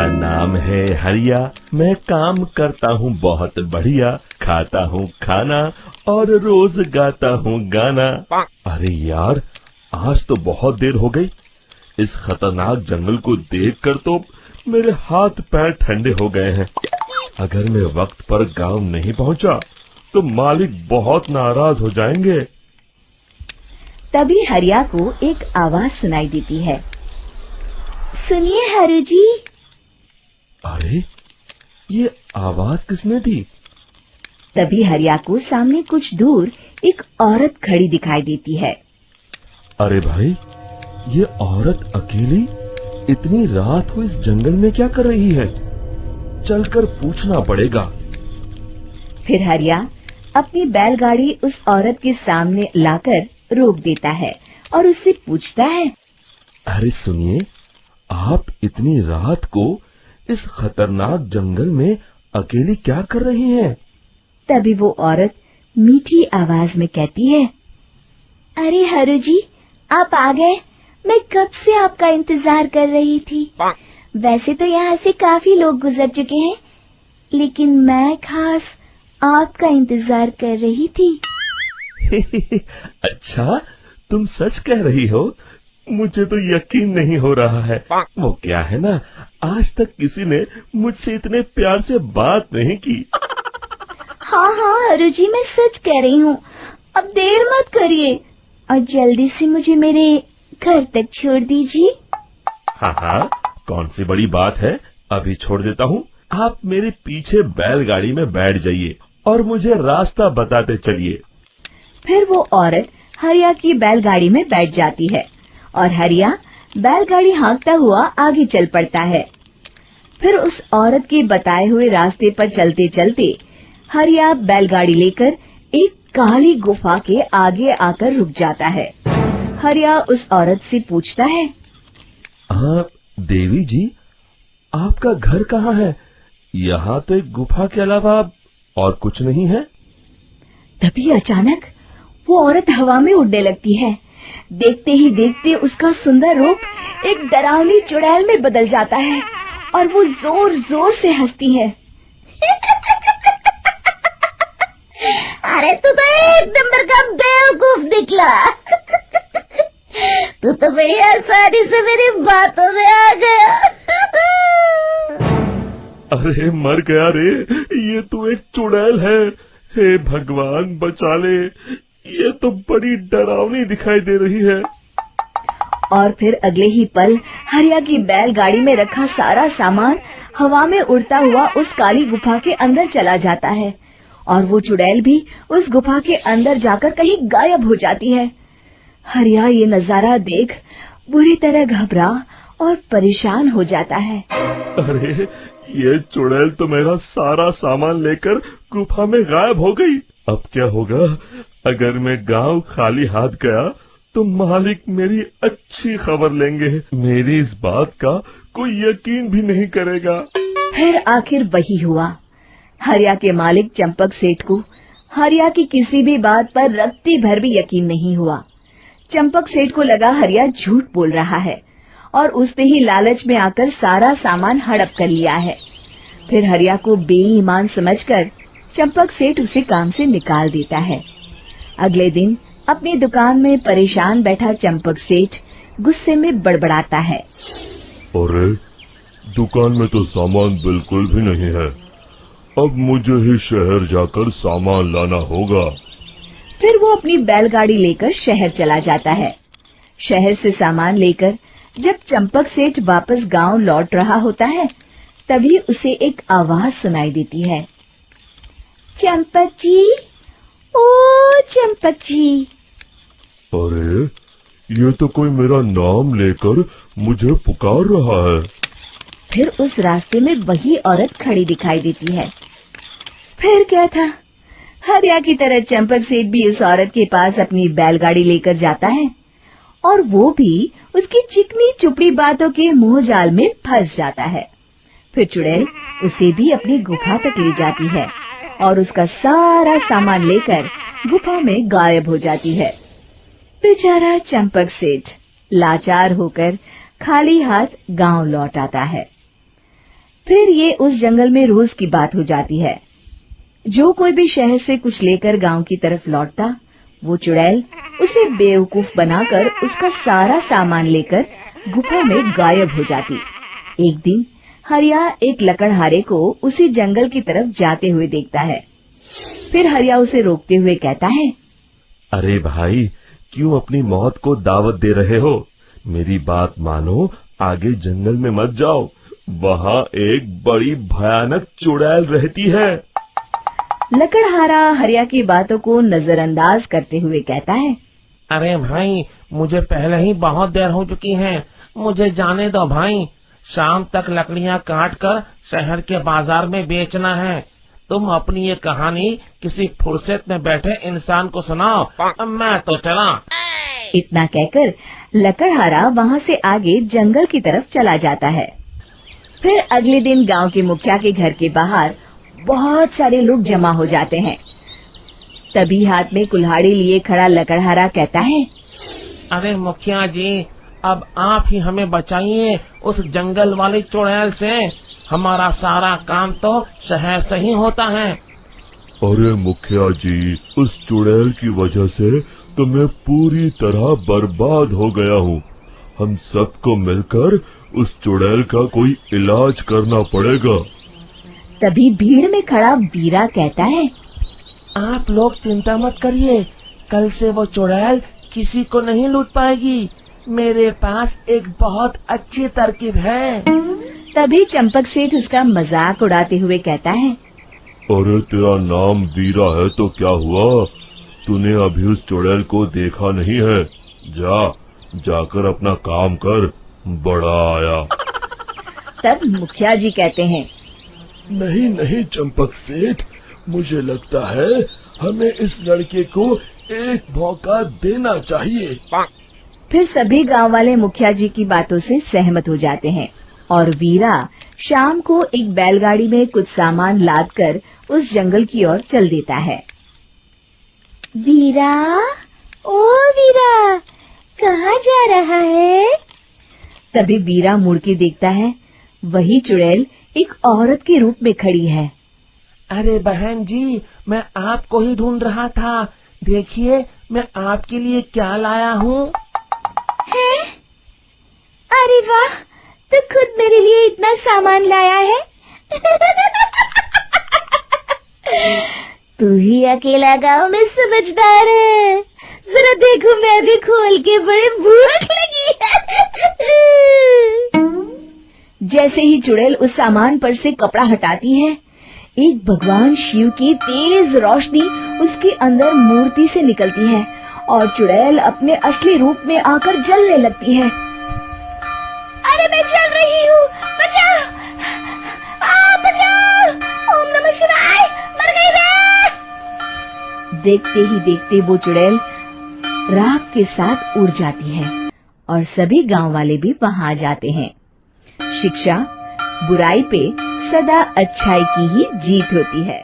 मेरा नाम है हरिया, मैं काम करता हूँ बहुत बढ़िया, खाता हूँ खाना और रोज गाता हूँ गाना। अरे यार, आज तो बहुत देर हो गई। इस खतरनाक जंगल को देखकर तो मेरे हाथ पैर ठंडे हो गए हैं। अगर मैं वक्त पर गांव नहीं पहुंचा तो मालिक बहुत नाराज हो जाएंगे। तभी हरिया को एक आवाज सुनाई देती है। सुनिए हरु जी। अरे, ये आवाज किसने दी? तभी हरिया को सामने कुछ दूर एक औरत खड़ी दिखाई देती है। अरे भाई, ये औरत अकेली इतनी रात को इस जंगल में क्या कर रही है? चलकर पूछना पड़ेगा। फिर हरिया अपनी बैलगाड़ी उस औरत के सामने लाकर रोक देता है और उससे पूछता है। अरे सुनिए, आप इतनी रात को इस खतरनाक जंगल में अकेली क्या कर रही हैं? तभी वो औरत मीठी आवाज में कहती है। अरे हरु जी, आप आ गए। मैं कब से आपका इंतजार कर रही थी। वैसे तो यहाँ से काफी लोग गुजर चुके हैं, लेकिन मैं खास आपका इंतजार कर रही थी। अच्छा, तुम सच कह रही हो? मुझे तो यकीन नहीं हो रहा है। वो क्या है ना, आज तक किसी ने मुझसे इतने प्यार से बात नहीं की। हाँ हरु जी, मैं सच कह रही हूँ। अब देर मत करिए और जल्दी से मुझे मेरे घर तक छोड़ दीजिए। हाँ, कौन सी बड़ी बात है, अभी छोड़ देता हूँ। आप मेरे पीछे बैलगाड़ी में बैठ जाइए और मुझे रास्ता बताते चलिए। फिर वो औरत हरिया की बैलगाड़ी में बैठ जाती है और हरिया बैलगाड़ी हाँकता हुआ आगे चल पड़ता है। फिर उस औरत के बताए हुए रास्ते पर चलते चलते हरिया बैलगाड़ी लेकर एक काली गुफा के आगे आकर रुक जाता है। हरिया उस औरत से पूछता है। देवी जी, आपका घर कहाँ है? यहाँ तो एक गुफा के अलावा और कुछ नहीं है। तभी अचानक वो औरत हवा में उड़ने लगती है। देखते ही देखते उसका सुंदर रूप एक डरावनी चुड़ैल में बदल जाता है और वो जोर जोर से हंसती है। अरे तू तो एक नंबर का बेवकूफ निकला। तू तो बड़ी आसानी से मेरी बातों में आ गया। अरे मर गया रे, ये तो एक चुड़ैल है। हे भगवान बचा ले, ये तो बड़ी डरावनी दिखाई दे रही है। और फिर अगले ही पल हरिया की बैलगाड़ी में रखा सारा सामान हवा में उड़ता हुआ उस काली गुफा के अंदर चला जाता है और वो चुड़ैल भी उस गुफा के अंदर जाकर कहीं गायब हो जाती है। हरिया ये नजारा देख बुरी तरह घबरा और परेशान हो जाता है। अरे, ये चुड़ैल तो मेरा सारा सामान लेकर गुफा में गायब हो गई। अब क्या होगा? अगर मैं गांव खाली हाथ गया तो मालिक मेरी अच्छी खबर लेंगे। मेरी इस बात का कोई यकीन भी नहीं करेगा। फिर आखिर वही हुआ। हरिया के मालिक चंपक सेठ को हरिया की किसी भी बात पर रत्ती भर भी यकीन नहीं हुआ। चंपक सेठ को लगा हरिया झूठ बोल रहा है और उसने ही लालच में आकर सारा सामान हड़प कर लिया है। फिर हरिया को बेईमान समझकर चंपक सेठ उसे काम से निकाल देता है। अगले दिन अपनी दुकान में परेशान बैठा चंपक सेठ गुस्से में बड़बड़ाता है। अरे, दुकान में तो सामान बिल्कुल भी नहीं है। अब मुझे ही शहर जाकर सामान लाना होगा। फिर वो अपनी बैलगाड़ी लेकर शहर चला जाता है। शहर से सामान लेकर जब चंपक सेठ वापस गांव लौट रहा होता है, तभी उसे एक आवाज सुनाई देती है। चंपक जी, ओ चंपक जी। अरे, ये तो कोई मेरा नाम लेकर मुझे पुकार रहा है। फिर उस रास्ते में वही औरत खड़ी दिखाई देती है। फिर क्या था, हरिया की तरह चंपक सेठ भी उस औरत के पास अपनी बैलगाड़ी लेकर जाता है और वो भी उसकी चिकनी चुपड़ी बातों के मोह जाल में फंस जाता है। फिर चुड़ैल उसे भी अपनी गुफा तक ले जाती है और उसका सारा सामान लेकर गुफा में गायब हो जाती है। बेचारा चंपक सेठ लाचार होकर खाली हाथ गांव लौट आता है। फिर ये उस जंगल में रोज की बात हो जाती है। जो कोई भी शहर से कुछ लेकर गांव की तरफ लौटता, वो चुड़ैल उसे बेवकूफ बनाकर उसका सारा सामान लेकर गुफा में गायब हो जाती। एक दिन हरिया एक लकड़हारे को उसी जंगल की तरफ जाते हुए देखता है। फिर हरिया उसे रोकते हुए कहता है, अरे भाई, क्यों अपनी मौत को दावत दे रहे हो? मेरी बात मानो, आगे जंगल में मत जाओ, वहाँ एक बड़ी भयानक चुड़ैल रहती है। लकड़हारा हरिया की बातों को नजरअंदाज करते हुए कहता है, अरे भाई, मुझे पहले ही बहुत देर हो चुकी है, मुझे जाने दो भाई। शाम तक लकड़ियाँ काट कर शहर के बाजार में बेचना है। तुम अपनी ये कहानी किसी फुर्सत में बैठे इंसान को सुनाओ, मैं तो चला। इतना कहकर लकड़हारा वहाँ से आगे जंगल की तरफ चला जाता है। फिर अगले दिन गांव के मुखिया के घर के बाहर बहुत सारे लोग जमा हो जाते हैं। तभी हाथ में कुल्हाड़ी लिए खड़ा लकड़हारा कहता है, अरे मुखिया जी, अब आप ही हमें बचाइए उस जंगल वाली चुड़ैल से। हमारा सारा काम तो शहर से ही होता है। अरे मुखिया जी, उस चुड़ैल की वजह से तो मैं पूरी तरह बर्बाद हो गया हूँ। हम सबको मिलकर उस चुड़ैल का कोई इलाज करना पड़ेगा। तभी भीड़ में खड़ा वीरा कहता है, आप लोग चिंता मत करिए, कल से वो चुड़ैल किसी को नहीं लूट पाएगी। मेरे पास एक बहुत अच्छी तरकीब है। तभी चंपक सेठ उसका मजाक उड़ाते हुए कहता है, अरे तेरा नाम वीरा है तो क्या हुआ? तूने अभी उस चुड़ैल को देखा नहीं है? जाकर अपना काम कर, बड़ा आया। तब मुखिया जी कहते हैं, नहीं नहीं चंपक सेठ, मुझे लगता है हमें इस लड़के को एक मौका देना चाहिए। फिर सभी गांव वाले मुखिया जी की बातों से सहमत हो जाते हैं और वीरा शाम को एक बैलगाड़ी में कुछ सामान लादकर उस जंगल की ओर चल देता है। वीरा, ओ वीरा, कहाँ जा रहा है? तभी वीरा मुड़ के देखता है, वही चुड़ैल एक औरत के रूप में खड़ी है। अरे बहन जी, मैं आपको ही ढूंढ रहा था। देखिए, मैं आपके लिए क्या लाया हूँ। अरे वाह, तो खुद मेरे लिए इतना सामान लाया है। तू ही अकेला गांव में समझदार है। जरा देखो, मैं भी खोल के, बड़े भूख लगी है। जैसे ही चुड़ैल उस सामान पर से कपड़ा हटाती है, एक भगवान शिव की तेज रोशनी उसके अंदर मूर्ति से निकलती है और चुड़ैल अपने असली रूप में आकर जलने लगती है। अरे मैं जल रही हूँ, बचाओ! बचाओ! ओम नमः शिवाय! मर गई मैं! देखते ही देखते वो चुड़ैल राख के साथ उड़ जाती है और सभी गांव वाले भी वहां आ जाते हैं। शिक्षा बुराई पे सदा अच्छाई की ही जीत होती है।